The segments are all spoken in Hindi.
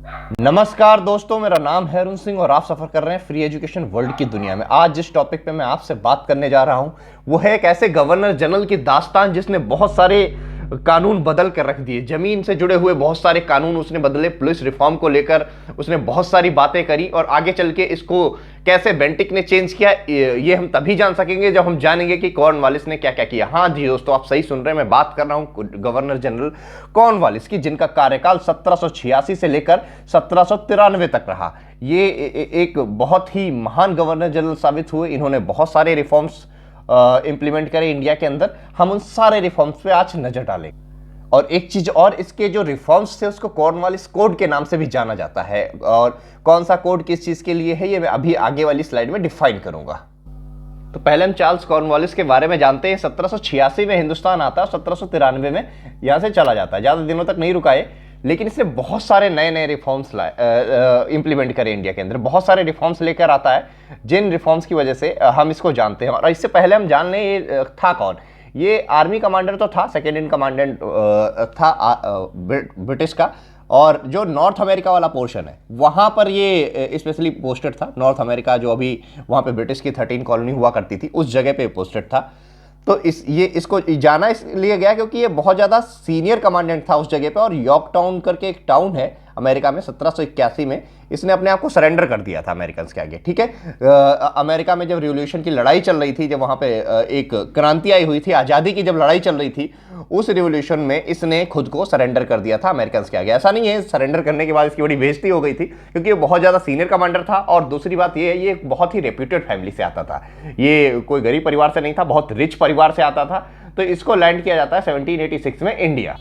नमस्कार दोस्तों, मेरा नाम है अरुण सिंह और आप सफर कर रहे हैं फ्री एजुकेशन वर्ल्ड की दुनिया में। आज जिस टॉपिक पे मैं आपसे बात करने जा रहा हूं वो है एक ऐसे गवर्नर जनरल की दास्तान जिसने बहुत सारे कानून बदल कर रख दिए। जमीन से जुड़े हुए बहुत सारे कानून उसने बदले, पुलिस रिफॉर्म को लेकर उसने बहुत सारी बातें करी और आगे चल के इसको कैसे बेंटिक ने चेंज किया ये हम तभी जान सकेंगे जब हम जानेंगे कि कॉर्नवालिस ने क्या क्या किया। हाँ जी दोस्तों, आप सही सुन रहे हैं, मैं बात कर रहा हूं गवर्नर जनरल कॉर्नवालिस की, जिनका कार्यकाल 1786 से लेकर 1793 तक रहा। ये एक बहुत ही महान गवर्नर जनरल साबित हुए। इन्होंने बहुत सारे रिफॉर्म्स इंप्लीमेंट करे इंडिया के अंदर। हम उन सारे रिफॉर्म्स पे आज नजर डालें। और एक चीज और, इसके जो रिफॉर्म्स थे उसको कॉर्नवालिस कोड के नाम से भी जाना जाता है, और कौन सा कोड किस चीज के लिए है ये मैं अभी आगे वाली स्लाइड में डिफाइन करूंगा। तो पहले हम चार्ल्स कॉर्नवालिस के बारे में जानते हैं। 1786 में हिंदुस्तान आता है और 1793 में यहां से चला जाता है। ज्यादा दिनों तक नहीं रुका है, लेकिन इसने बहुत सारे नए नए रिफॉर्म्स इंप्लीमेंट करे इंडिया के अंदर। बहुत सारे रिफॉर्म्स लेकर आता है, जिन रिफॉर्म्स की वजह से हम इसको जानते हैं। और इससे पहले हम जान लें ये था कौन। ये आर्मी कमांडर तो था, सेकेंड इन कमांडेंट था ब्रिटिश का। और जो नॉर्थ अमेरिका वाला पोर्शन है वहां पर ये स्पेशली पोस्टेड था। नॉर्थ अमेरिका जो अभी वहां पे ब्रिटिश की 13 कॉलोनी हुआ करती थी, उस जगह पे पोस्टेड था। तो इसको जाना इसलिए गया क्योंकि ये बहुत ज़्यादा सीनियर कमांडेंट था उस जगह पे। और यॉर्क टाउन करके एक टाउन है अमेरिका में, 1781 में इसने अपने आप को सरेंडर कर दिया था अमेरिकन के आगे। ठीक है, अमेरिका में जब रिवॉल्यूशन की लड़ाई चल रही थी, जब वहाँ पे एक क्रांति आई हुई थी, आज़ादी की जब लड़ाई चल रही थी, उस रिवॉल्यूशन में इसने खुद को सरेंडर कर दिया था अमेरिकन के आगे। ऐसा नहीं है सरेंडर करने के बाद इसकी बड़ी बेइज्जती हो गई थी, क्योंकि ये बहुत ज़्यादा सीनियर कमांडर था। और दूसरी बात ये है, ये एक बहुत ही रेप्यूटेड फैमिली से आता था। ये कोई गरीब परिवार से नहीं था, बहुत रिच परिवार से आता था। तो इसको लैंड किया जाता है 1786 में इंडिया।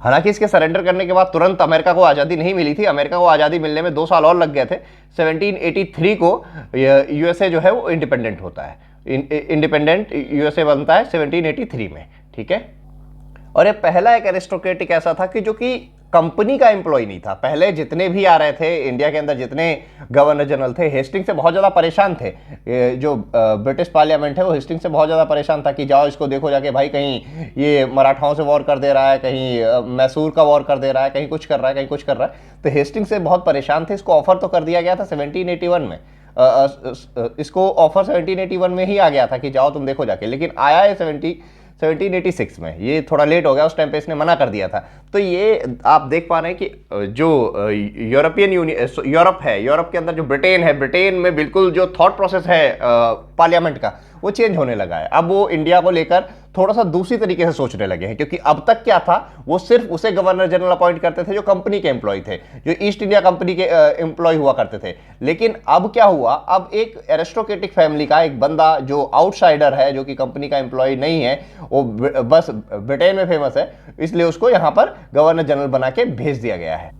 हालांकि इसके सरेंडर करने के बाद तुरंत अमेरिका को आज़ादी नहीं मिली थी। अमेरिका को आज़ादी मिलने में 2 साल और लग गए थे। 1783 को यूएसए जो है वो इंडिपेंडेंट होता है। इंडिपेंडेंट यूएसए बनता है 1783 में। ठीक है, और ये पहला एक एरिस्टोक्रेटिक ऐसा था कि जो कि कंपनी का एम्प्लॉय नहीं था। पहले जितने भी आ रहे थे इंडिया के अंदर, जितने गवर्नर जनरल थे, हेस्टिंग से बहुत ज़्यादा परेशान थे। जो ब्रिटिश पार्लियामेंट है वो हेस्टिंग से बहुत ज़्यादा परेशान था कि जाओ इसको देखो जाके भाई, कहीं ये मराठाओं से वॉर कर दे रहा है, कहीं मैसूर का वॉर कर दे रहा है, कहीं कुछ कर रहा है, कहीं कुछ कर रहा है। तो हेस्टिंग से बहुत परेशान थे। इसको ऑफर तो कर दिया गया था 1781 में। इसको ऑफर 1781 में ही आ गया था कि जाओ तुम देखो जाके, लेकिन आया है 1786 में। ये थोड़ा लेट हो गया, उस टाइम पे इसने मना कर दिया था। तो ये आप देख पा रहे हैं कि जो यूरोपियन यूनियन, यूरोप है, यूरोप के अंदर जो ब्रिटेन है, ब्रिटेन में बिल्कुल जो थॉट प्रोसेस है पार्लियामेंट का, वो चेंज होने लगा है। अब वो इंडिया को लेकर थोड़ा सा दूसरी तरीके से सोचने लगे हैं, क्योंकि अब तक क्या था, वो सिर्फ उसे गवर्नर जनरल अपॉइंट करते थे जो कंपनी के एम्प्लॉय थे, जो ईस्ट इंडिया कंपनी के एम्प्लॉय हुआ करते थे। लेकिन अब क्या हुआ, अब एक एरिस्टोक्रेटिक फैमिली का एक बंदा जो आउटसाइडर है, जो कि कंपनी का एम्प्लॉय नहीं है, वो बस ब्रिटेन में फेमस है, इसलिए उसको यहां पर गवर्नर जनरल बना के भेज दिया गया है।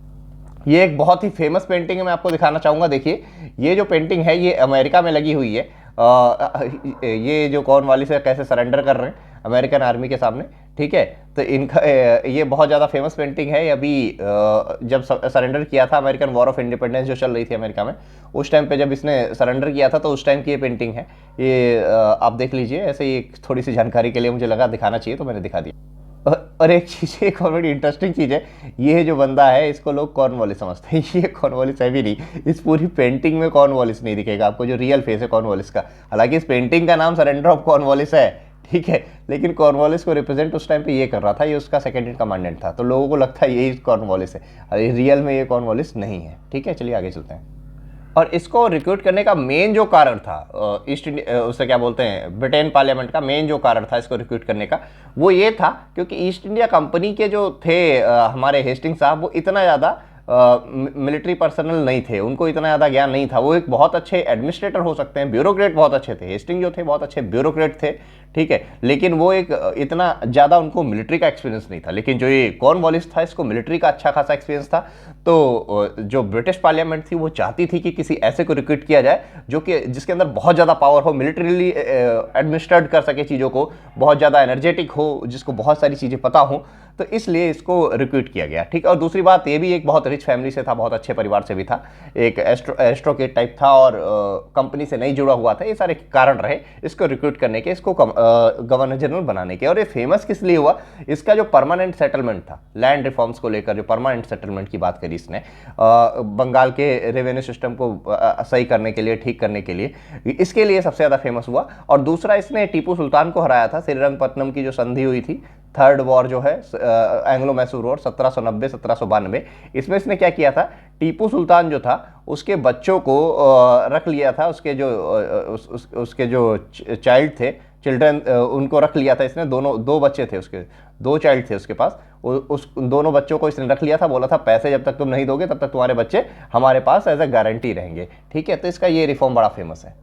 ये एक बहुत ही फेमस पेंटिंग है, मैं आपको दिखाना चाहूंगा। देखिए, ये जो पेंटिंग है ये अमेरिका में लगी हुई है। ये जो कॉर्नवालिस है कैसे सरेंडर कर रहे हैं अमेरिकन आर्मी के सामने। ठीक है, तो इनका ये बहुत ज़्यादा फेमस पेंटिंग है। अभी जब सरेंडर किया था, अमेरिकन वॉर ऑफ इंडिपेंडेंस जो चल रही थी अमेरिका में, उस टाइम पे जब इसने सरेंडर किया था, तो उस टाइम की ये पेंटिंग है। ये आप देख लीजिए। ऐसे ही थोड़ी सी जानकारी के लिए मुझे लगा दिखाना चाहिए, तो मैंने दिखा दिया। और एक चीज़, एक और बड़ी इंटरेस्टिंग चीज़ है, ये जो बंदा है इसको लोग कॉर्नवालिस समझते हैं। ये कॉर्नवालिस है भी नहीं। इस पूरी पेंटिंग में कॉर्नवालिस नहीं दिखेगा आपको, जो रियल फेस है कॉर्नवालिस का। हालांकि इस पेंटिंग का नाम सरेंडर ऑफ कॉर्नवालिस है, ठीक है, लेकिन कॉर्नवालिस को रिप्रेजेंट उस टाइम पे ये कर रहा था, ये उसका सेकेंड इन कमांडेंट था। तो लोगों को लगता है यही कॉर्नवालिस है, अरे रियल में ये कॉर्नवालिस नहीं है। ठीक है, चलिए आगे चलते हैं। और इसको रिक्रूट करने का मेन जो कारण था, ईस्ट इंडिया, उसे क्या बोलते हैं, ब्रिटेन पार्लियामेंट का मेन जो कारण था इसको रिक्रूट करने का, वो ये था क्योंकि ईस्ट इंडिया कंपनी के जो थे हमारे हेस्टिंग साहब, वो इतना ज़्यादा मिलिट्री पर्सनल नहीं थे, उनको इतना ज़्यादा ज्ञान नहीं था। वो एक बहुत अच्छे एडमिनिस्ट्रेटर हो सकते हैं, ब्यूरोक्रेट बहुत अच्छे थे। हेस्टिंग जो थे बहुत अच्छे ब्यूरोक्रेट थे, ठीक है, लेकिन वो एक इतना ज़्यादा उनको मिलिट्री का एक्सपीरियंस नहीं था। लेकिन जो ये कॉर्नवालिस था, इसको मिलिट्री का अच्छा खासा एक्सपीरियंस था। तो जो ब्रिटिश पार्लियामेंट थी वो चाहती थी कि किसी ऐसे को रिक्रूट किया जाए जो कि जिसके अंदर बहुत ज़्यादा पावर हो, मिलिट्रीली एडमिनिस्ट्रेट कर सके चीज़ों को, बहुत ज़्यादा एनर्जेटिक हो, जिसको बहुत सारी चीज़ें पता हो। तो इसलिए इसको रिक्रूट किया गया, ठीक है। और दूसरी बात, ये भी एक बहुत रिच फैमिली से था, बहुत अच्छे परिवार से भी था, एक एस्ट्रोकेट टाइप था और कंपनी से नहीं जुड़ा हुआ था। ये सारे कारण रहे इसको रिक्रूट करने के, इसको गवर्नर जनरल बनाने के। और ये फेमस किस लिए हुआ, इसका जो परमानेंट सेटलमेंट था, लैंड रिफॉर्म्स को लेकर जो परमानेंट सेटलमेंट की बात करी इसने, बंगाल के रेवेन्यू सिस्टम को सही करने के लिए, ठीक करने के लिए, इसके लिए सबसे ज़्यादा फेमस हुआ। और दूसरा, इसने टीपू सुल्तान को हराया था। श्रीरंगपट्टनम की जो संधि हुई थी, थर्ड वॉर जो है एंग्लो मैसूर वॉर 1790-1792, इसमें इसने क्या किया था, टीपू सुल्तान जो था उसके बच्चों को रख लिया था, उसके जो चाइल्ड थे, चिल्ड्रन, उनको रख लिया था इसने। दो बच्चे थे उसके, 2 चाइल्ड थे उसके पास, उस दोनों बच्चों को इसने रख लिया था। बोला था पैसे जब तक तुम नहीं दोगे तब तक तुम्हारे बच्चे हमारे पास एज ए गारंटी रहेंगे, ठीक है। तो इसका ये रिफॉर्म बड़ा फेमस है।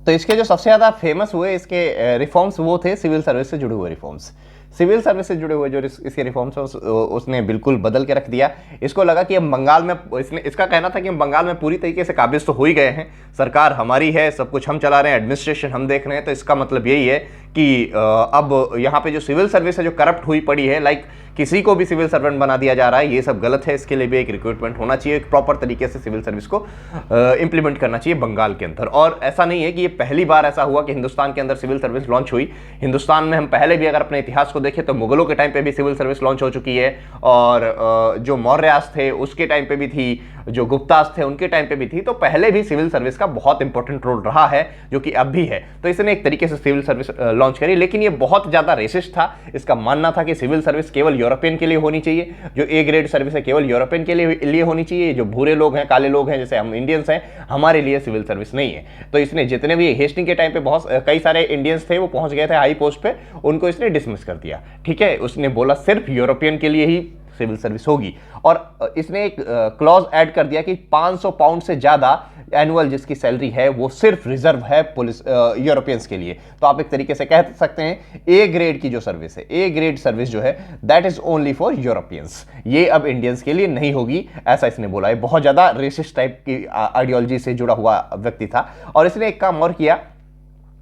तो इसके जो सबसे ज़्यादा फेमस हुए इसके रिफॉर्म्स, वो थे सिविल सर्विस से जुड़े हुए रिफॉर्म्स। सिविल सर्विस से जुड़े हुए जो इसके रिफॉर्म्स है उसने बिल्कुल बदल के रख दिया। इसको लगा कि हम बंगाल में, इसका कहना था कि हम बंगाल में पूरी तरीके से काबिज तो हो ही गए हैं, सरकार हमारी है, सब कुछ हम चला रहे हैं, एडमिनिस्ट्रेशन हम देख रहे हैं, तो इसका मतलब यही है कि अब यहाँ पे जो सिविल सर्विस है जो करप्ट हुई पड़ी है, लाइक किसी को भी सिविल सर्वेंट बना दिया जा रहा है, ये सब गलत है। इसके लिए भी एक रिक्रूटमेंट होना चाहिए, एक प्रॉपर तरीके से सिविल सर्विस को इंप्लीमेंट करना चाहिए बंगाल के अंदर। और ऐसा नहीं है कि ये पहली बार ऐसा हुआ कि हिंदुस्तान के अंदर सिविल सर्विस लॉन्च हुई। हिंदुस्तान में हम पहले भी अगर अपने इतिहास को देखें तो मुगलों के टाइम पे भी सिविल सर्विस लॉन्च हो चुकी है, और जो मौर्यास थे उसके टाइम पे भी थी, जो गुप्तास थे उनके टाइम पे भी थी। तो पहले भी सिविल सर्विस का बहुत इंपॉर्टेंट रोल रहा है, जो कि अब भी है। तो इसने एक तरीके से सिविल सर्विस लॉन्च करी, लेकिन ये बहुत ज्यादा रेसिस्ट था। इसका मानना था कि सिविल सर्विस केवल यूरोपियन के लिए होनी चाहिए, जो ए ग्रेड सर्विस है केवल यूरोपियन के लिए होनी चाहिए, जो भूरे लोग हैं, काले लोग हैं, जैसे हम इंडियंस हैं, हमारे लिए सिविल सर्विस नहीं है। तो इसने जितने भी हेस्टिंग के टाइम पे बहुत कई सारे इंडियंस थे, वो पहुंच गए थे हाई पोस्ट पे, उनको इसने डिसमिस कर दिया, ठीक है। उसने बोला सिर्फ यूरोपियन के लिए ही सिविल सर्विस होगी। और इसने एक क्लॉज ऐड कर दिया कि 500 पाउंड से ज्यादा एनुअल जिसकी सैलरी है वो सिर्फ रिजर्व है पुलिस यूरोपियंस के लिए। तो आप एक तरीके से कह सकते हैं ए ग्रेड की जो सर्विस है, ए ग्रेड सर्विस जो है, that is only for Europeans, ये अब इंडियंस के लिए नहीं होगी, ऐसा इसने बोला है। बहुत ज्यादा रेसिस्ट टाइप की आइडियोलॉजी से जुड़ा हुआ व्यक्ति था। और इसने एक काम और किया,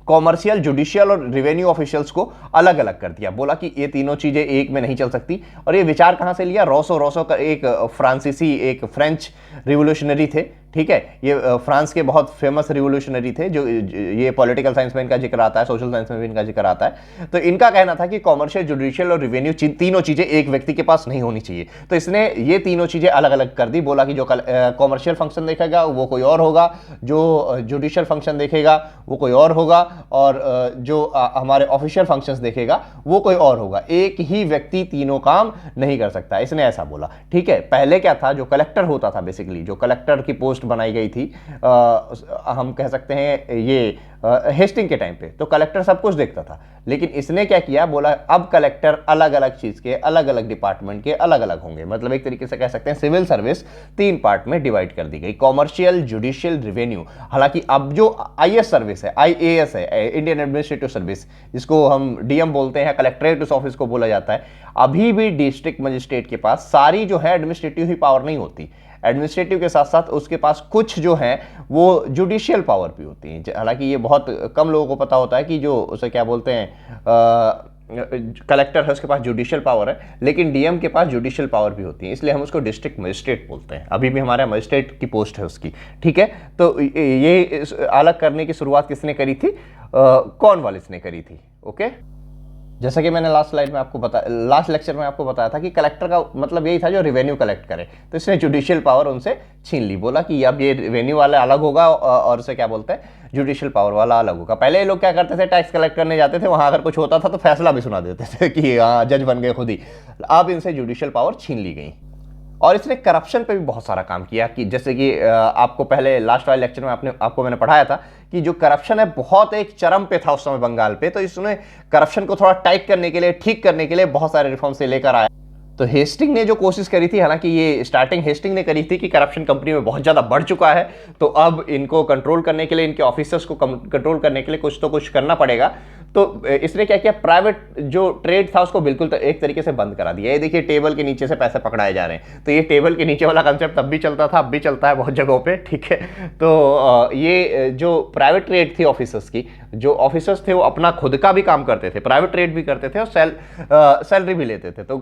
कॉमर्शियल, जुडिशियल और रेवेन्यू ऑफिशियल्स को अलग अलग कर दिया। बोला कि ये तीनों चीजें एक में नहीं चल सकती। और ये विचार कहां से लिया, रोसो का एक फ्रांसीसी, एक फ्रेंच रिवोल्यूशनरी थे, ठीक है। ये फ्रांस के बहुत फेमस रिवोल्यूशनरी थे, जो ये पॉलिटिकल साइंस में इनका जिक्र आता है, सोशल साइंस में भी इनका जिक्र आता है। तो इनका कहना था कि कॉमर्शियल, जुडिशियल और रेवेन्यू तीनों चीजें एक व्यक्ति के पास नहीं होनी चाहिए। तो इसने ये तीनों चीजें अलग अलग कर दी। बोला कि जो कॉमर्शियल फंक्शन देखेगा वो कोई और होगा, जो जुडिशियल फंक्शन देखेगा वो कोई और होगा, और जो हमारे ऑफिशियल फंक्शंस देखेगा वो कोई और होगा। एक ही व्यक्ति तीनों काम नहीं कर सकता, इसने ऐसा बोला, ठीक है। पहले क्या था, जो कलेक्टर होता था, बेसिकली जो कलेक्टर की पोस्ट बनाई गई थी, हम कह सकते हैं ये हेस्टिंग के टाइम पे, तो कलेक्टर सब कुछ देखता था। लेकिन इसने क्या किया, बोला अब कलेक्टर अलग अलग चीज के, अलग अलग डिपार्टमेंट के अलग अलग होंगे। मतलब एक तरीके से कह सकते हैं सिविल सर्विस 3 पार्ट में डिवाइड कर दी गई, कॉमर्शियल, जुडिशियल, रेवेन्यू। हालांकि अब जो आईएएस सर्विस है, आईएएस है, इंडियन एडमिनिस्ट्रेटिव सर्विस, जिसको हम डीएम बोलते हैं, कलेक्ट्रेट ऑफिस को बोला जाता है, अभी भी डिस्ट्रिक्ट मजिस्ट्रेट के पास सारी जो है एडमिनिस्ट्रेटिव ही पावर नहीं होती। एडमिनिस्ट्रेटिव के साथ साथ उसके पास कुछ जो है वो जुडिशियल पावर भी होती है। हालांकि ये बहुत कम लोगों को पता होता है कि जो उसे क्या बोलते हैं, कलेक्टर है उसके पास जुडिशियल पावर है, लेकिन डीएम के पास जुडिशियल पावर भी होती है, इसलिए हम उसको डिस्ट्रिक्ट मजिस्ट्रेट बोलते हैं। अभी भी हमारा मजिस्ट्रेट की पोस्ट है उसकी, ठीक है। तो ये अलग करने की शुरुआत किसने करी थी, कॉर्नवालिस ने करी थी, ओके। जैसा कि मैंने लास्ट लेक्चर में आपको बताया था कि कलेक्टर का मतलब यही था जो रेवेन्यू कलेक्ट करे। तो इसने जुडिशियल पावर उनसे छीन ली। बोला कि अब ये रेवेन्यू वाला अलग होगा और उसे क्या बोलते हैं, जुडिशियल पावर वाला अलग होगा। पहले ये लोग क्या करते थे, टैक्स कलेक्ट करने जाते थे, वहां अगर कुछ होता था तो फैसला भी सुना देते थे कि हाँ जज बन गए खुद ही। अब इनसे जुडिशियल पावर छीन ली गई। और इसने करप्शन पे भी बहुत सारा काम किया, कि जैसे कि आपको पहले लास्ट वाले लेक्चर में आपको मैंने पढ़ाया था कि जो करप्शन है बहुत एक चरम पे था उस समय बंगाल पे। तो इसने करप्शन को थोड़ा टाइट करने के लिए, ठीक करने के लिए बहुत सारे रिफॉर्म से लेकर आया। तो हेस्टिंग ने जो कोशिश करी थी, हालांकि ये स्टार्टिंग हेस्टिंग ने करी थी कि करप्शन कंपनी में बहुत ज़्यादा बढ़ चुका है, तो अब इनको कंट्रोल करने के लिए, इनके ऑफिसर्स को कंट्रोल करने के लिए कुछ तो कुछ करना पड़ेगा। तो इसने क्या किया, प्राइवेट जो ट्रेड था उसको बिल्कुल तो एक तरीके से बंद करा दिया। ये देखिए टेबल के नीचे से पैसे पकड़ाए जा रहे हैं, तो ये टेबल के नीचे वाला कंसेप्ट तब भी चलता था, अब भी चलता है बहुत जगहों पे, ठीक है। तो ये जो प्राइवेट ट्रेड थी ऑफिसर्स की, जो ऑफिसर्स थे वो अपना खुद का भी काम करते थे, प्राइवेट ट्रेड भी करते थे और सैलरी भी लेते थे। तो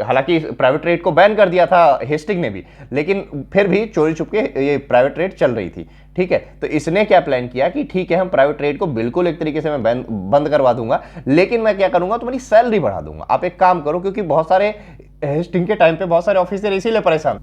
हालांकि प्राइवेट ट्रेड को बैन कर दिया था हेस्टिंग ने भी, लेकिन फिर भी चोरी छुपके ये प्राइवेट ट्रेड चल रही थी, ठीक है। तो इसने क्या प्लान किया कि ठीक है हम प्राइवेट ट्रेड को बिल्कुल एक तरीके से मैं बंद करवा दूंगा, लेकिन मैं क्या करूंगा, तुम्हारी सैलरी बढ़ा दूंगा। आप एक काम करो, क्योंकि बहुत सारे हेस्टिंग के टाइम पे बहुत सारे ऑफिसर इसीलिए परेशान,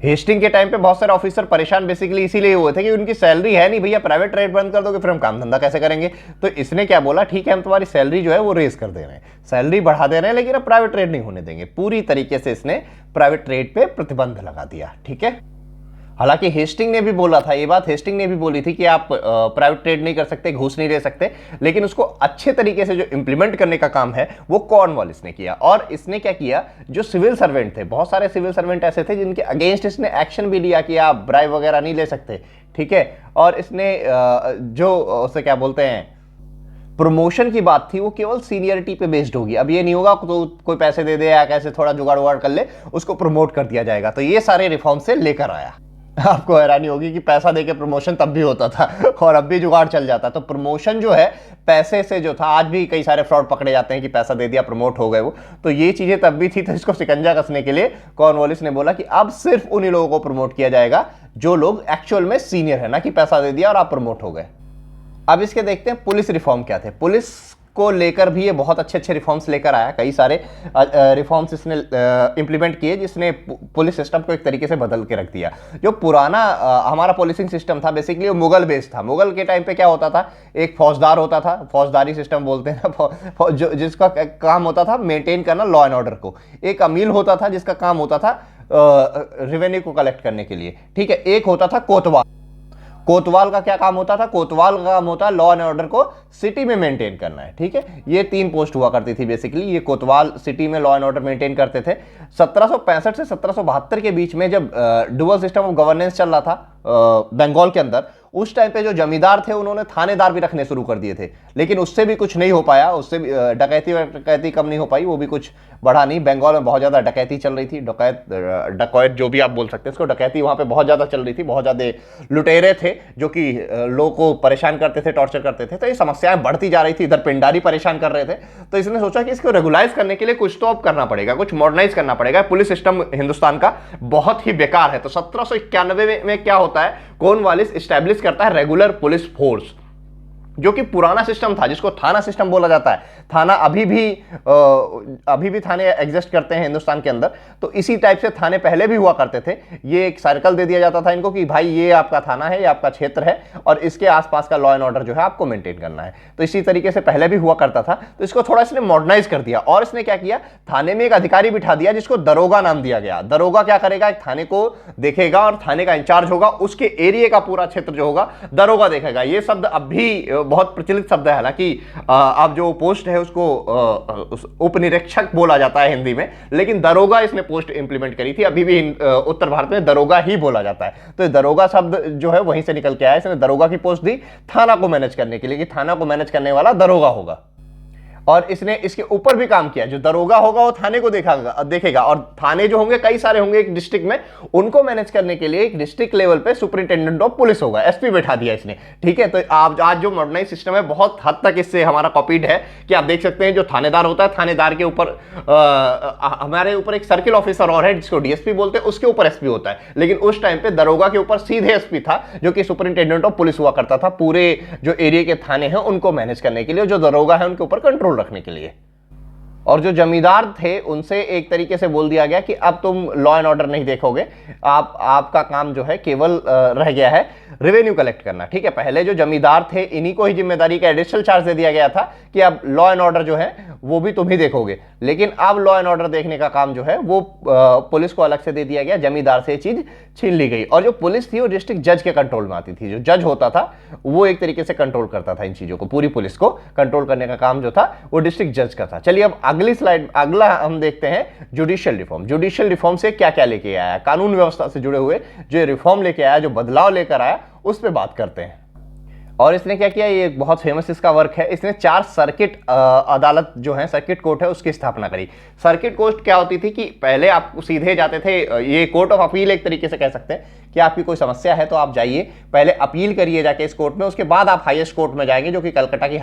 हेस्टिंग के टाइम पे बहुत सारे ऑफिसर परेशान बेसिकली इसीलिए हुए थे कि उनकी सैलरी है नहीं, भैया प्राइवेट ट्रेड बंद कर दोगे फिर हम काम धंधा कैसे करेंगे। तो इसने क्या बोला, ठीक है हम तुम्हारी सैलरी जो है वो रेज कर दे रहे हैं, सैलरी बढ़ा दे रहे हैं, लेकिन अब प्राइवेट ट्रेड नहीं होने देंगे। पूरी तरीके से इसने प्राइवेट ट्रेड पे प्रतिबंध लगा दिया, ठीक है। हालांकि हेस्टिंग ने भी बोला था, ये बात हेस्टिंग ने भी बोली थी कि आप प्राइवेट ट्रेड नहीं कर सकते, घूस नहीं ले सकते, लेकिन उसको अच्छे तरीके से जो इंप्लीमेंट करने का काम है वो कॉर्नवालिस ने किया। और इसने क्या किया, जो सिविल सर्वेंट थे, बहुत सारे सिविल सर्वेंट ऐसे थे जिनके अगेंस्ट इसने एक्शन भी लिया कि आप ब्राइब वगैरह नहीं ले सकते, ठीक है। और इसने जो उसे क्या बोलते हैं, प्रमोशन की बात थी, वो केवल सीनियरिटी पे बेस्ड होगी। अब ये नहीं होगा तो कोई पैसे दे दे या कैसे थोड़ा जुगाड़ उगाड़ कर ले उसको प्रमोट कर दिया जाएगा। तो ये सारे रिफॉर्म से लेकर आया। आपको हैरानी होगी कि पैसा देके प्रमोशन तब भी होता था और अब भी जुगाड़ चल जाता। तो प्रमोशन जो है पैसे से जो था, आज भी कई सारे फ्रॉड पकड़े जाते हैं कि पैसा दे दिया प्रमोट हो गए वो, तो ये चीजें तब भी थी। तो इसको शिकंजा कसने के लिए कॉर्नवालिस ने बोला कि अब सिर्फ उन्हीं लोगों को प्रमोट किया जाएगा जो लोग एक्चुअल में सीनियर है, ना कि पैसा दे दिया और आप प्रमोट हो गए। अब इसके देखते हैं पुलिस रिफॉर्म क्या थे। पुलिस को लेकर भी ये बहुत अच्छे अच्छे रिफॉर्म्स लेकर आया, कई सारे रिफॉर्म्स इसने इंप्लीमेंट किए जिसने पुलिस सिस्टम को एक तरीके से बदल के रख दिया। जो पुराना हमारा पुलिसिंग सिस्टम था बेसिकली वो मुगल बेस्ड था। मुगल के टाइम पे क्या होता था, एक फौजदार होता था, फौजदारी सिस्टम बोलते हैं ना, जिसका काम होता था मेंटेन करना लॉ एंड ऑर्डर को। एक अमील होता था जिसका काम होता था रेवेन्यू को कलेक्ट करने के लिए, ठीक है। एक होता था कोतवाल। कोतवाल का क्या काम होता था, कोतवाल का काम होता है लॉ एंड ऑर्डर को सिटी में मेंटेन करना है, ठीक है। ये 3 पोस्ट हुआ करती थी बेसिकली। ये कोतवाल सिटी में लॉ एंड ऑर्डर मेंटेन करते थे। 1765 से 1772 के बीच में जब डुअल सिस्टम ऑफ गवर्नेंस चल रहा था बंगाल के अंदर, उस टाइम पे जो जमींदार थे उन्होंने थानेदार भी रखने शुरू कर दिए थे, लेकिन उससे भी कुछ नहीं हो पाया। उससे भी डकैती कम नहीं हो पाई, वो भी कुछ बढ़ा नहीं। बंगाल में बहुत ज़्यादा डकैती चल रही थी, डकैत जो भी आप बोल सकते हैं इसको, डकैती वहाँ पे बहुत ज़्यादा चल रही थी। बहुत ज़्यादा लुटेरे थे जो कि लोगों को परेशान करते थे, टॉर्चर करते थे। तो ये समस्याएं बढ़ती जा रही थी। इधर पिंडारी परेशान कर रहे थे, तो इसने सोचा कि इसको रेगुलाइज करने के लिए कुछ तो अब करना पड़ेगा, कुछ मॉडर्नाइज करना पड़ेगा। पुलिस सिस्टम हिंदुस्तान का बहुत ही बेकार है। तो 1791 में क्या होता है, कॉर्नवालिस एस्टैब्लिश करता है रेगुलर पुलिस फोर्स, जो कि पुराना सिस्टम था जिसको थाना सिस्टम बोला जाता है। थाना अभी भी थाने एग्जिस्ट करते हैं हिंदुस्तान के अंदर। तो इसी टाइप से थाने पहले भी हुआ करते थे। ये एक सर्कल दे दिया जाता था इनको कि भाई ये आपका थाना है, ये आपका क्षेत्र है और इसके आसपास का लॉ एंड ऑर्डर जो है आपको मेंटेन करना है। तो इसी तरीके से पहले भी हुआ करता था। तो इसको थोड़ा इसने मॉडर्नाइज कर दिया और इसने क्या किया, थाने में एक अधिकारी बिठा दिया जिसको दरोगा नाम दिया गया। दरोगा क्या करेगा, एक थाने को देखेगा और थाने का इंचार्ज होगा, उसके एरिया का पूरा क्षेत्र जो होगा दरोगा देखेगा। ये शब्द अब भी बहुत प्रचलित शब्द है। हालांकि अब जो पोस्ट है उसको उप निरीक्षक बोला जाता है हिंदी में, लेकिन दरोगा इसने पोस्ट इंप्लीमेंट करी थी। अभी भी उत्तर भारत में दरोगा ही बोला जाता है। तो दरोगा शब्द जो है वहीं से निकल के आया। इसने दरोगा की पोस्ट दी थाना को मैनेज करने के लिए कि थाना को मैनेज करने वाला दरोगा होगा। और इसने इसके ऊपर भी काम किया, जो दरोगा होगा वो थाने को देखेगा और थाने जो होंगे कई सारे होंगे एक डिस्ट्रिक्ट में, उनको मैनेज करने के लिए एक डिस्ट्रिक्ट लेवल पे सुपरिंटेंडेंट ऑफ पुलिस होगा, एसपी बैठा दिया इसने, ठीक है। तो आज जो मॉडर्नाइज सिस्टम है बहुत हद तक इससे हमारा कॉपीड है कि आप देख सकते हैं जो थानेदार होता है, थानेदार के ऊपर हमारे ऊपर एक सर्किल ऑफिसर और है जिसको डीएसपी बोलते हैं, उसके ऊपर एसपी होता है। लेकिन उस टाइम पे दरोगा के ऊपर सीधे एसपी था जो कि सुपरिंटेंडेंट ऑफ पुलिस हुआ करता था, पूरे जो एरिया के थाने हैं उनको मैनेज करने के लिए, जो दरोगा है उनके ऊपर कंट्रोल रखने के लिए। और जो जमींदार थे उनसे एक तरीके से बोल दिया गया कि अब तुम लॉ एंड ऑर्डर नहीं देखोगे, आपका काम जो है केवल रह गया है रेवेन्यू कलेक्ट करना, ठीक है। पहले जो जमींदार थे इन्हीं को ही जिम्मेदारी का एडिशनल चार्ज दे दिया गया था कि अब लॉ एंड ऑर्डर जो है वो भी तुम ही देखोगे, लेकिन अब लॉ एंड ऑर्डर देखने का काम जो है वो पुलिस को अलग से दे दिया गया। जमींदार से ये चीज छीन ली गई और जो पुलिस थी वो डिस्ट्रिक्ट जज के कंट्रोल में आती थी। जो जज होता था वो एक तरीके से कंट्रोल करता था इन चीजों को, पूरी पुलिस को कंट्रोल करने का काम जो था वो डिस्ट्रिक्ट जज का था। चलिए अब अगली स्लाइड, अगला हम देखते हैं जुडिशियल रिफॉर्म। जुडिशियल रिफॉर्म से क्या क्या लेके आया, कानून व्यवस्था से जुड़े हुए जो रिफॉर्म लेके आया, जो बदलाव लेकर आया, उस पर बात करते हैं। और इसने क्या किया, ये बहुत फेमस इसका वर्क है, इसने 4 सर्किट अदालत जो है, सर्किट कोर्ट है, उसकी स्थापना करी। सर्किट कोर्ट क्या होती थी कि पहले आप सीधे जाते थे, ये कोर्ट ऑफ अपील एक तरीके से कह सकते हैं कि आपकी कोई समस्या है तो आप जाइए, पहले अपील करिए जाके इस कोर्ट में, उसके बाद आप हाईएस्ट कोर्ट में जाएंगे जो कि कलकत्ता की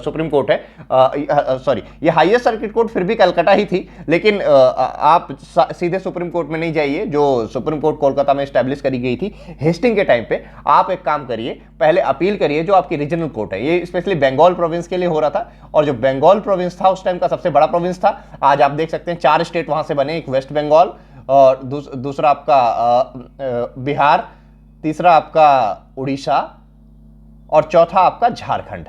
सुप्रीम कोर्ट है। सॉरी, ये हाईएस्ट सर्किट कोर्ट फिर भी कलकत्ता ही थी, लेकिन आप सीधे सुप्रीम कोर्ट में नहीं जाइए जो सुप्रीम कोर्ट कोलकाता में स्टैब्लिश करी गई थी हेस्टिंग के टाइम पे। आप एक काम करिए, पहले अपील करिए जो आपकी रीजनल कोर्ट है, ये स्पेशली बंगाल प्रोविंस के लिए हो रहा था, और जो बंगाल प्रोविंस था उस टाइम का सबसे बड़ा प्रोविंस था। आज आप देख सकते हैं 4 स्टेट वहां से बने, एक वेस्ट बंगाल, और दूसरा आपका बिहार, तीसरा आपका उड़ीसा, और चौथा आपका झारखंड।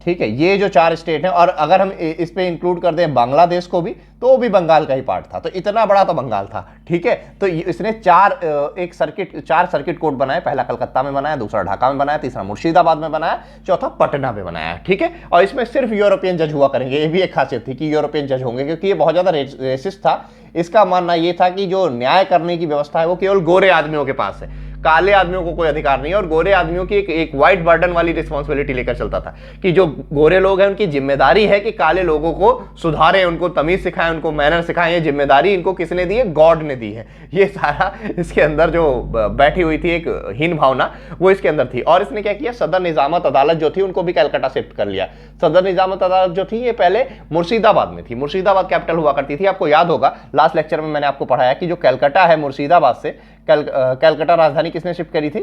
ठीक है, ये जो 4 स्टेट हैं, और अगर हम इस पे इंक्लूड कर दें बांग्लादेश को भी, तो वो भी बंगाल का ही पार्ट था, तो इतना बड़ा तो बंगाल था। ठीक है, तो इसने 4 सर्किट कोर्ट बनाए, पहला कलकत्ता में बनाया, दूसरा ढाका में बनाया, तीसरा मुर्शिदाबाद में बनाया, चौथा पटना में बनाया। ठीक है, और इसमें सिर्फ यूरोपियन जज हुआ करेंगे, ये भी एक खासियत थी कि यूरोपियन जज होंगे, क्योंकि ये बहुत ज्यादा रेसिस्ट था। इसका मानना यह था कि जो न्याय करने की व्यवस्था है वो केवल गोरे आदमियों के पास है, काले आदमियों को कोई अधिकार नहीं है, और गोरे आदमियों की एक व्हाइट बर्डन वाली रिस्पॉन्सिबिलिटी लेकर चलता था कि जो गोरे लोग हैं उनकी जिम्मेदारी है कि काले लोगों को सुधारें, उनको तमीज सिखाएं, उनको मैनर सिखाएं। ये जिम्मेदारी इनको किसने दी है? गॉड ने दी है। ये सारा इसके अंदर जो बैठी हुई थी एक हीन भावना, वो इसके अंदर थी। और इसने क्या किया, सदर निजामत अदालत जो थी उनको भी कलकत्ता शिफ्ट कर लिया। सदर निजामत अदालत जो थी ये पहले मुर्शिदाबाद में थी, मुर्शिदाबाद कैपिटल हुआ करती थी। आपको याद होगा लास्ट लेक्चर में मैंने आपको पढ़ाया कि जो कलकत्ता है मुर्शिदाबाद से, कलकत्ता राजधानी किसने शिफ्ट करी थी?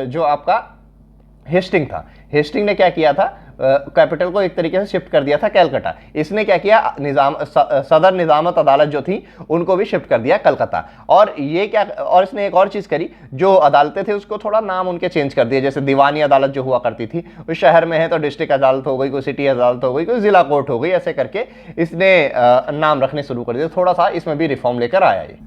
जो आपका हेस्टिंग था। हेस्टिंग ने क्या किया था, कैपिटल को एक तरीके से शिफ्ट कर दिया था कलकत्ता। इसने क्या किया, सदर निजामत अदालत जो थी उनको भी शिफ्ट कर दिया कलकत्ता। और ये क्या, और इसने एक और चीज करी, जो अदालतें थे उसको थोड़ा नाम उनके चेंज कर दिए। जैसे दीवानी अदालत जो हुआ करती थी, उस शहर में है तो डिस्ट्रिक्ट अदालत हो गई, कोई सिटी अदालत हो गई, कोई जिला कोर्ट हो गई, ऐसे करके इसने नाम रखने शुरू कर दिए। थोड़ा सा इसमें भी रिफॉर्म लेकर आया ये।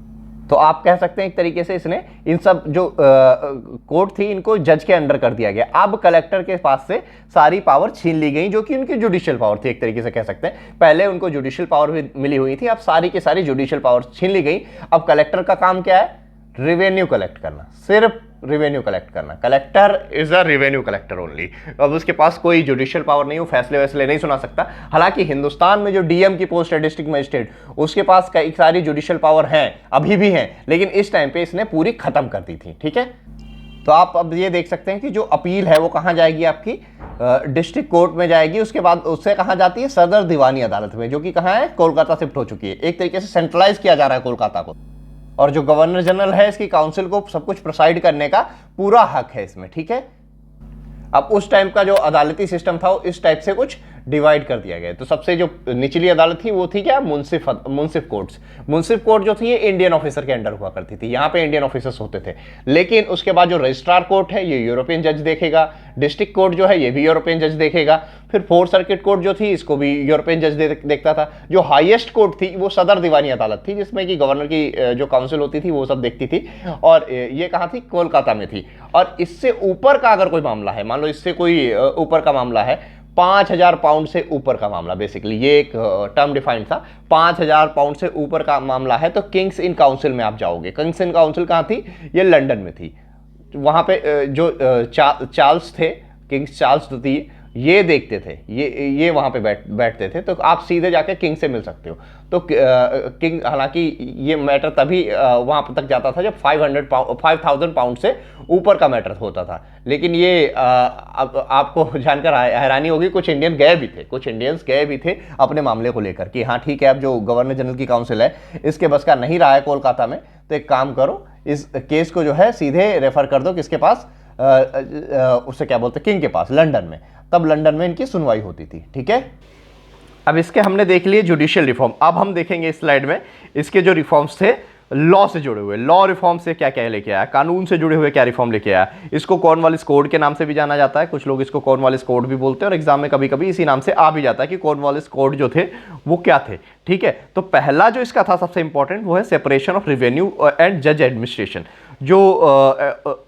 तो आप कह सकते हैं एक तरीके से इसने इन सब जो कोर्ट थी इनको जज के अंडर कर दिया गया। अब कलेक्टर के पास से सारी पावर छीन ली गई, जो कि उनकी जुडिशियल पावर थी, एक तरीके से कह सकते हैं। पहले उनको जुडिशियल पावर भी मिली हुई थी, अब सारी की सारी जुडिशियल पावर छीन ली गई। अब कलेक्टर का काम क्या है? रेवेन्यू कलेक्ट करना, सिर्फ रेवेन्यू कलेक्ट करना। Collector is a revenue collector only. अब उसके पास कोई जुडिशियल पावर नहीं, वो फैसले वैसले नहीं सुना सकता। हालांकि हिंदुस्तान में जो डीएम की पोस्ट है, डिस्ट्रिक्ट मजिस्ट्रेट, उसके पास कई सारी जुडिशियल पावर हैं, अभी भी हैं, लेकिन इस टाइम पे इसने पूरी खत्म कर दी थी। ठीक है, तो आप अब ये देख सकते हैं कि जो अपील है वो कहां जाएगी, आपकी डिस्ट्रिक्ट कोर्ट में जाएगी। उसके बाद उससे कहां जाती है? सदर दीवानी अदालत में, जो कि कहां है? कोलकाता शिफ्ट हो चुकी है। एक तरीके से सेंट्रलाइज किया जा रहा है कोलकाता को। और जो गवर्नर जनरल है, इसकी काउंसिल को सब कुछ प्रोसाइड करने का पूरा हक है इसमें। ठीक है, अब उस टाइम का जो अदालती सिस्टम था वो इस टाइप से कुछ डिवाइड कर दिया गया। तो सबसे जो निचली अदालत थी वो थी क्या? मुंसिफ कोर्ट्स। मुंसिफ कोर्ट जो थी ये इंडियन ऑफिसर के अंडर हुआ करती थी, यहाँ पे इंडियन ऑफिसर्स होते थे। लेकिन उसके बाद जो रजिस्ट्रार कोर्ट है ये यूरोपियन जज देखेगा, डिस्ट्रिक्ट कोर्ट जो है ये भी यूरोपियन जज देखेगा, फिर 4th सर्किट कोर्ट जो थी इसको भी यूरोपियन जज देखता था। जो हाईएस्ट कोर्ट थी वो सदर दीवानी अदालत थी, जिसमें कि गवर्नर की जो काउंसिल होती थी वो सब देखती थी, और ये कहाँ थी? कोलकाता में थी। और इससे ऊपर का अगर कोई मामला है, मान लो इससे कोई ऊपर का मामला है, 5000 पाउंड से ऊपर का मामला, बेसिकली ये एक टर्म डिफाइंड था, 5000 पाउंड से ऊपर का मामला है तो किंग्स इन काउंसिल में आप जाओगे। किंग्स इन काउंसिल कहाँ थी? ये लंदन में थी। वहाँ पे जो चार्ल्स थे, किंग्स चार्ल्स जो थी, ये देखते थे, ये वहाँ पे बैठते थे। तो आप सीधे जाके किंग से मिल सकते हो। तो किंग, हालांकि ये मैटर तभी वहाँ तक जाता था जब 5000 पाउंड से ऊपर का मैटर होता था। लेकिन ये अब आपको जानकर हैरानी होगी, कुछ इंडियन गए भी थे, कुछ इंडियंस गए भी थे अपने मामले को लेकर कि हाँ ठीक है, अब जो गवर्नर जनरल की काउंसिल है इसके बस का नहीं रहा है कोलकाता में, तो एक काम करो, इस केस को जो है सीधे रेफर कर दो किसके पास? उससे क्या बोलते, किंग के पास, लंदन में। तब लंदन में इनकी सुनवाई होती थी। ठीक है, अब इसके हमने देख लिए जुडिशियल रिफॉर्म। अब हम देखेंगे इस स्लाइड में इसके जो रिफॉर्म्स थे लॉ से जुड़े हुए। लॉ रिफॉर्म से क्या क्या लेके आया, कानून से जुड़े हुए क्या रिफॉर्म लेके आया। इसको कॉर्नवालिस कोड के नाम से भी जाना जाता है, कुछ लोग इसको कॉर्नवालिस कोड भी बोलते हैं, और एग्जाम में कभी कभी इसी नाम से आ भी जाता है कि कॉर्नवालिस कोड जो थे वो क्या थे। ठीक है, तो पहला जो इसका था सबसे इंपॉर्टेंट वो है सेपरेशन ऑफ रेवेन्यू एंड जज एडमिनिस्ट्रेशन। जो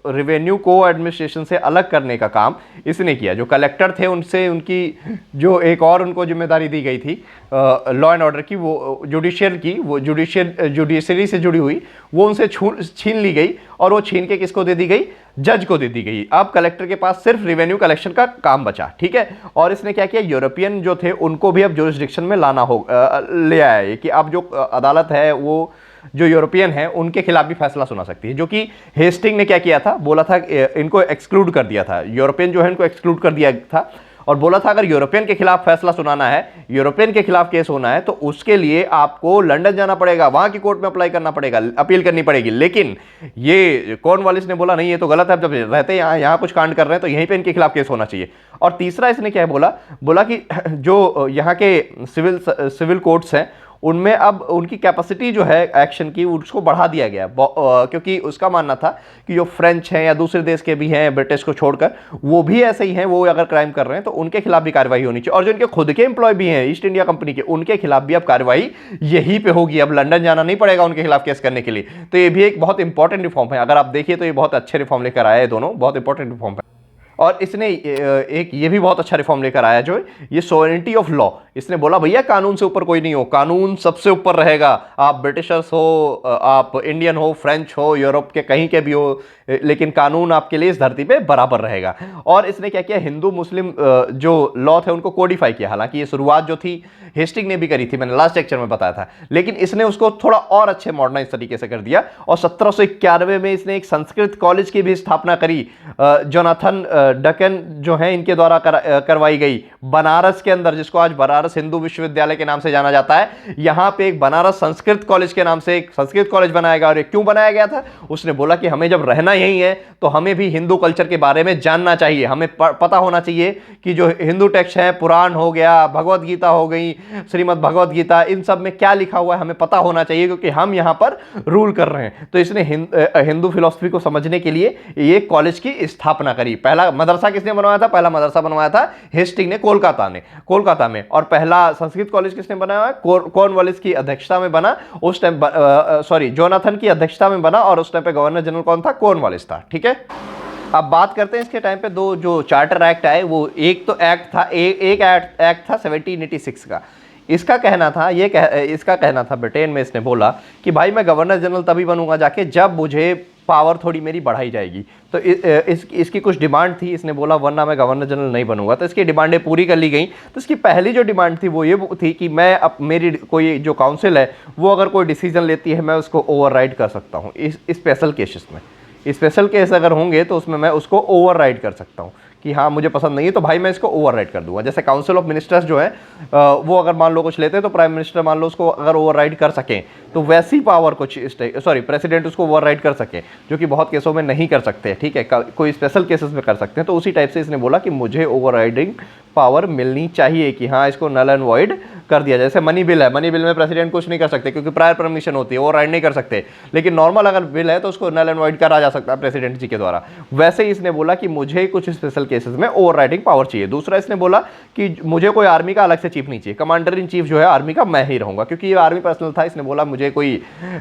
रेवेन्यू को एडमिनिस्ट्रेशन से अलग करने का काम इसने किया। जो कलेक्टर थे उनसे उनकी जो एक और उनको जिम्मेदारी दी गई थी लॉ एंड ऑर्डर की, वो जुडिशियल की, वो जुडिशरी से जुड़ी हुई, वो उनसे छीन ली गई, और वो छीन के किसको दे दी गई? जज को दे दी गई। अब कलेक्टर के पास सिर्फ रेवेन्यू कलेक्शन का काम बचा, ठीक है। और इसने क्या किया, यूरोपियन जो थे उनको भी अब ज्यूरिसडिक्शन में लाना हो ले आया है कि अब जो अदालत है वो जो यूरोपियन है उनके खिलाफ भी फैसला सुना सकती है। जो कि हेस्टिंग ने क्या किया था, बोला था इनको एक्सक्लूड कर दिया था, यूरोपियन जो है इनको एक्सक्लूड कर दिया था और बोला था अगर यूरोपियन के खिलाफ फैसला सुनाना है, यूरोपियन के खिलाफ केस होना है, तो उसके लिए आपको लंदन जाना पड़ेगा, वहां की कोर्ट में अप्लाई करना पड़ेगा, अपील करनी पड़ेगी। लेकिन ये कॉर्नवालिस ने बोला नहीं, ये तो गलत है, जब रहते यहाँ कुछ कांड कर रहे हैं तो यहीं पे इनके खिलाफ केस होना चाहिए। और तीसरा इसने क्या बोला कि जो यहाँ के सिविल कोर्ट्स हैं उनमें अब उनकी कैपेसिटी जो है एक्शन की उसको बढ़ा दिया गया, क्योंकि उसका मानना था कि जो फ्रेंच हैं या दूसरे देश के भी हैं ब्रिटिश को छोड़कर, वो भी ऐसे ही हैं, वो अगर क्राइम कर रहे हैं तो उनके खिलाफ भी कार्रवाई होनी चाहिए। और जो इनके खुद के एम्प्लॉय भी हैं ईस्ट इंडिया कंपनी के, उनके खिलाफ भी अब कार्रवाई यहीं पे होगी, अब लंदन जाना नहीं पड़ेगा उनके खिलाफ केस करने के लिए। तो ये भी एक बहुत इंपॉर्टेंट रिफॉर्म है, अगर आप देखिए तो ये बहुत अच्छे रिफॉर्म लेकर आए हैं, दोनों बहुत इंपॉर्टेंट रिफॉर्म है। और इसने एक ये भी बहुत अच्छा रिफॉर्म लेकर आया जो ये सोवरेनिटी ऑफ लॉ। इसने बोला भैया कानून से ऊपर कोई नहीं हो, कानून सबसे ऊपर रहेगा, आप ब्रिटिशर्स हो, आप इंडियन हो, फ्रेंच हो, यूरोप के कहीं के भी हो, लेकिन कानून आपके लिए इस धरती पे बराबर रहेगा। और इसने क्या किया, हिंदू मुस्लिम जो लॉ थे उनको कोडिफाई किया। हालांकि ये शुरुआत जो थी हेस्टिंग ने भी करी थी, मैंने लास्ट लेक्चर में बताया था, लेकिन इसने उसको थोड़ा और अच्छे मॉडर्नाइज तरीके से कर दिया। और 1791 में इसने एक संस्कृत कॉलेज की भी स्थापना करी, जोनाथन डकन जो है इनके द्वारा करवाई गई बनारस के अंदर, जिसको आज बनारस हिंदू विश्वविद्यालय के नाम से जाना जाता है। यहां पे एक बनारस संस्कृत कॉलेज के नाम से एक संस्कृत कॉलेज बनाया गया। और ये क्यों बनाया गया था, उसने बोला कि हमें जब रहना यही है तो हमें भी हिंदू कल्चर के बारे में जानना चाहिए, हमें पता होना चाहिए कि जो हिंदू टेक्स्ट है, पुराण हो गया, भगवत गीता हो गई, श्रीमद् भगवत गीता, इन सब में क्या लिखा हुआ है हमें पता होना चाहिए, क्योंकि हम यहां पर रूल कर रहे हैं। तो इसने हिंदू फिलॉसफी को समझने के लिए ये कॉलेज की स्थापना करी। पहला मदरसा किसने बनवाया था, पहला मदरसा बनवाया था हेस्टिंग ने कोलकाता में। और पहला संस्कृत कॉलेज किसने बनाया है, कॉर्नवालिस की अध्यक्षता में बना, उस टाइम जोनाथन की अध्यक्षता में बना, और उस टाइम पे गवर्नर जनरल कौन था, कॉर्नवालिस था, ठीक है। अब बात करते हैं इसके टाइम पे दो जो चार्टर एक्ट आए, वो एक तो एक्ट था, एक एक्ट था 1786 का। इसका कहना था ब्रिटेन में, इसने बोला कि भाई मैं गवर्नर जनरल तभी बनूंगा जाके जब मुझे पावर थोड़ी मेरी बढ़ाई जाएगी। तो इसकी कुछ डिमांड थी, इसने बोला वरना मैं गवर्नर जनरल नहीं बनूंगा। तो इसकी डिमांडें पूरी कर ली गई। तो इसकी पहली जो डिमांड थी वो ये थी कि मैं अब मेरी कोई जो काउंसिल है वो अगर कोई डिसीजन लेती है मैं उसको ओवरराइड कर सकता हूँ। इस स्पेशल केसेस में, स्पेशल केस अगर होंगे तो उसमें मैं उसको ओवरराइड कर सकता हूँ कि हाँ मुझे पसंद नहीं है तो भाई मैं इसको ओवरराइड कर दूंगा। जैसे काउंसिल ऑफ मिनिस्टर्स जो है वो अगर मान लो कुछ लेते हैं तो प्राइम मिनिस्टर मान लो उसको अगर ओवरराइड कर सकें, तो वैसी पावर कुछ प्रेसिडेंट उसको ओवरराइड कर सके, जो कि बहुत केसों में नहीं कर सकते, ठीक है, कोई स्पेशल केसेस में कर सकते हैं। तो उसी टाइप से इसने बोला कि मुझे ओवरराइडिंग पावर मिलनी चाहिए कि हाँ इसको नल एंड वॉइड कर दिया। जैसे मनी बिल है, मनी बिल में प्रेसिडेंट कुछ नहीं कर सकते क्योंकि प्रायर परमिशन होती है, ओवरराइड नहीं कर सकते, लेकिन नॉर्मल अगर बिल है तो उसको नल एंड वॉइड करा जा सकता है प्रेसिडेंट जी के द्वारा। वैसे ही इसने बोला कि मुझे कुछ स्पेशल केसेस में ओवरराइडिंग पावर चाहिए। दूसरा इसने बोला कि मुझे कोई आर्मी का अलग से चीफ नहीं चाहिए, कमांडर इन चीफ जो है आर्मी का मैं ही रहूंगा, क्योंकि ये आर्मी पर्सनल था। इसने बोला मुझे कोई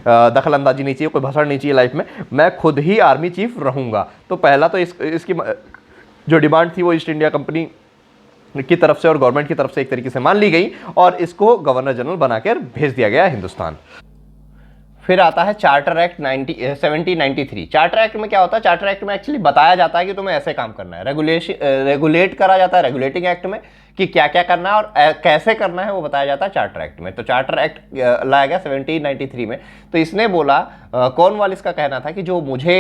दखल अंदाजी नहीं चाहिए, कोई भाषण नहीं चाहिए लाइफ में, मैं खुद ही आर्मी चीफ रहूंगा। तो पहला तो इसकी जो डिमांड थी वो ईस्ट इंडिया कंपनी की तरफ से और गवर्नमेंट की तरफ से एक तरीके से मान ली गई और इसको गवर्नर जनरल बनाकर भेज दिया गया हिंदुस्तान। फिर आता है चार्टर एक्ट 1793। चार्टर एक्ट में क्या होता है, चार्टर एक्ट में एक्चुअली बताया जाता है कि तुम्हें ऐसे काम करना है, रेगुलेट करा जाता है रेगुलेटिंग एक्ट में कि क्या क्या करना है और कैसे करना है वो बताया जाता है चार्टर एक्ट में। तो चार्टर एक्ट लाया गया 1793 में। तो इसने बोला, कॉर्नवालिस का कहना था कि जो मुझे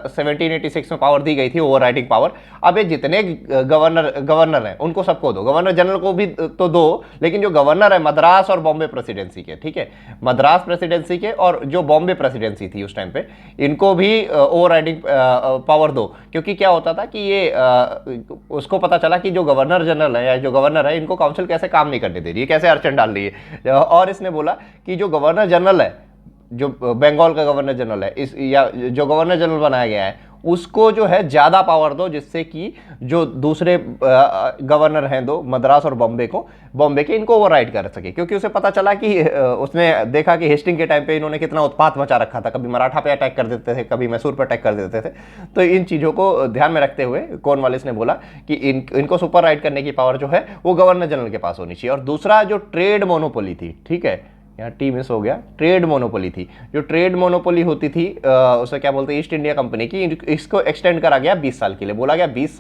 1786 में पावर दी गई थी ओवरराइडिंग पावर, अब ये जितने गवर्नर हैं उनको सबको दो, गवर्नर जनरल को भी तो दो, लेकिन जो गवर्नर है मद्रास और बॉम्बे प्रेसिडेंसी के, ठीक है, मद्रास प्रेसिडेंसी के और जो बॉम्बे प्रेसिडेंसी थी उस टाइम पे, इनको भी ओवरराइडिंग पावर दो। क्योंकि क्या होता था कि ये उसको पता चला कि जो गवर्नर जनरल है या जो गवर्नर है इनको काउंसिल कैसे काम नहीं करने दे रही है, कैसे अड़चन डाल रही है। और इसने बोला कि जो गवर्नर जनरल है, जो बंगाल का गवर्नर जनरल है या जो गवर्नर जनरल बनाया गया है, उसको जो है ज्यादा पावर दो, जिससे कि जो दूसरे गवर्नर हैं दो, मद्रास और बॉम्बे के, इनको ओवरराइड कर सके। क्योंकि उसे पता चला कि उसने देखा कि हेस्टिंग के टाइम पे इन्होंने कितना उत्पात मचा रखा था, कभी मराठा पे अटैक कर देते थे, कभी मैसूर पे अटैक कर देते थे। तो इन चीजों को ध्यान में रखते हुए कॉर्नवालिस ने बोला कि इनको सुपर राइड करने की पावर जो है वो गवर्नर जनरल के पास होनी चाहिए। और दूसरा जो ट्रेड मोनोपोली थी, ठीक है, यहाँ टी मिस हो गया, ट्रेड मोनोपोली थी। जो ट्रेड मोनोपोली होती थी उसे क्या बोलते हैं, ईस्ट इंडिया कंपनी की, इसको एक्सटेंड करा गया 20 साल के लिए। बोला गया 20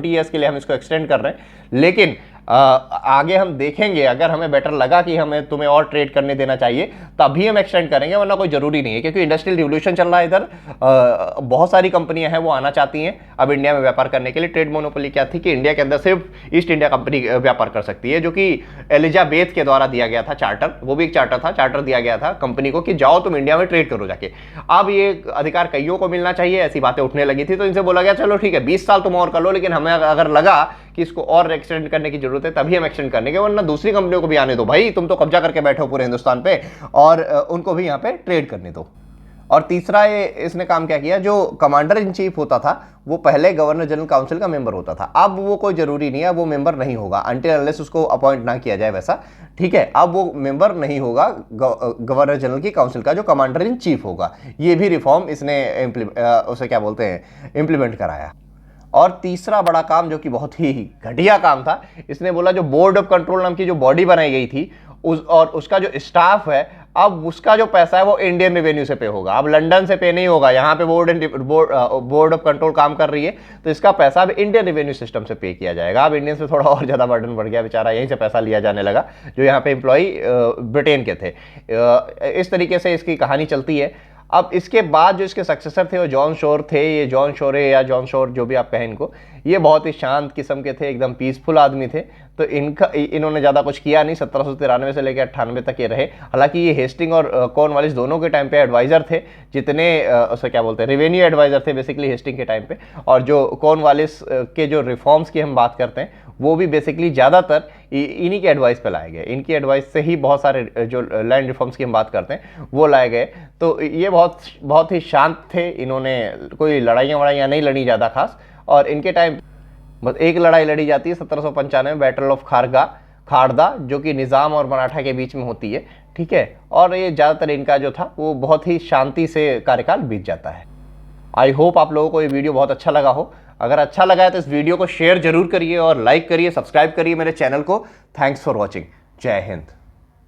ईयर्स के लिए हम इसको एक्सटेंड कर रहे हैं, लेकिन आगे हम देखेंगे, अगर हमें बेटर लगा कि हमें तुम्हें और ट्रेड करने देना चाहिए तभी हम एक्सटेंड करेंगे, वरना कोई जरूरी नहीं है। क्योंकि इंडस्ट्रियल रिवोल्यूशन चल रहा है इधर, बहुत सारी कंपनियां हैं वो आना चाहती हैं अब इंडिया में व्यापार करने के लिए। ट्रेड मोनोपोली क्या थी कि इंडिया के अंदर सिर्फ ईस्ट इंडिया कंपनी व्यापार कर सकती है, जो कि एलिजाबेथ के द्वारा दिया गया था चार्टर। वो भी एक चार्टर था, चार्टर दिया गया था कंपनी को कि जाओ तुम इंडिया में ट्रेड करो जाके। अब ये अधिकार कईयों को मिलना चाहिए, ऐसी बातें उठने लगी थी, तो इनसे बोला गया चलो ठीक है 20 साल तुम और कर लो, लेकिन हमें अगर लगा कि इसको और एक्सटेंड करने की जरूरत है तभी हम एक्सटेंड करने के, वरना दूसरी कंपनियों को भी आने दो भाई, तुम तो कब्जा करके बैठे हो पूरे हिंदुस्तान पे, और उनको भी यहाँ पे ट्रेड करने दो। और तीसरा ये इसने काम क्या किया, जो कमांडर इन चीफ होता था वो पहले गवर्नर जनरल काउंसिल का मेंबर होता था, अब वो कोई जरूरी नहीं है, वो मेंबर नहीं होगा अनटिल अनलेस उसको अपॉइंट ना किया जाए वैसा, ठीक है। अब वो मेंबर नहीं होगा गवर्नर जनरल की काउंसिल का, जो कमांडर इन चीफ होगा। ये भी रिफॉर्म इसने उसे क्या बोलते हैं, इंप्लीमेंट कराया। और तीसरा बड़ा काम जो कि बहुत ही घटिया काम था, इसने बोला जो बोर्ड ऑफ कंट्रोल नाम की जो बॉडी बनाई गई थी और उसका जो स्टाफ है, अब उसका जो पैसा है वो इंडियन रेवेन्यू से पे होगा, अब लंदन से पे नहीं होगा। यहाँ पे बोर्ड ऑफ कंट्रोल काम कर रही है, तो इसका पैसा अब इंडियन रेवेन्यू सिस्टम से पे किया जाएगा। अब इंडियन से थोड़ा और ज़्यादा बर्डन बढ़ गया, बेचारा यहीं से पैसा लिया जाने लगा, जो यहाँ पे एम्प्लॉई ब्रिटेन के थे। इस तरीके से इसकी कहानी चलती है। अब इसके बाद जो इसके सक्सेसर थे वो जॉन शोर थे। ये जॉन शोरे या जॉन शोर जो भी आप कहें इनको, ये बहुत ही शांत किस्म के थे, एकदम पीसफुल आदमी थे। तो इन्होंने ज़्यादा कुछ किया नहीं, 1793 से लेकर 98 तक ये रहे। हालांकि ये हेस्टिंग और कॉर्नवालिस दोनों के टाइम पे एडवाइज़र थे, जितने उसे क्या बोलते हैं, रेवेन्यू एडवाइज़र थे बेसिकली हेस्टिंग के टाइम पे। और जो कॉर्नवालिस के जो रिफॉर्म्स की हम बात करते हैं वो भी बेसिकली ज़्यादातर इन्हीं के एडवाइस पे लाए गए। इनकी एडवाइस से ही बहुत सारे जो लैंड रिफॉर्म्स की हम बात करते हैं वो लाए गए। तो ये बहुत ही शांत थे, इन्होंने कोई लड़ाइयाँ वड़ाइयाँ नहीं लड़ी ज़्यादा खास। और इनके टाइम बस एक लड़ाई लड़ी जाती है 1795 में, बैटल ऑफ खारदा, जो कि निज़ाम और मराठा के बीच में होती है, ठीक है। और ये ज़्यादातर इनका जो था वो बहुत ही शांति से कार्यकाल बीत जाता है। आई होप आप लोगों को ये वीडियो बहुत अच्छा लगा हो। अगर अच्छा लगा है तो इस वीडियो को शेयर जरूर करिए और लाइक करिए, सब्सक्राइब करिए मेरे चैनल को। Thanks for watching. जय हिंद।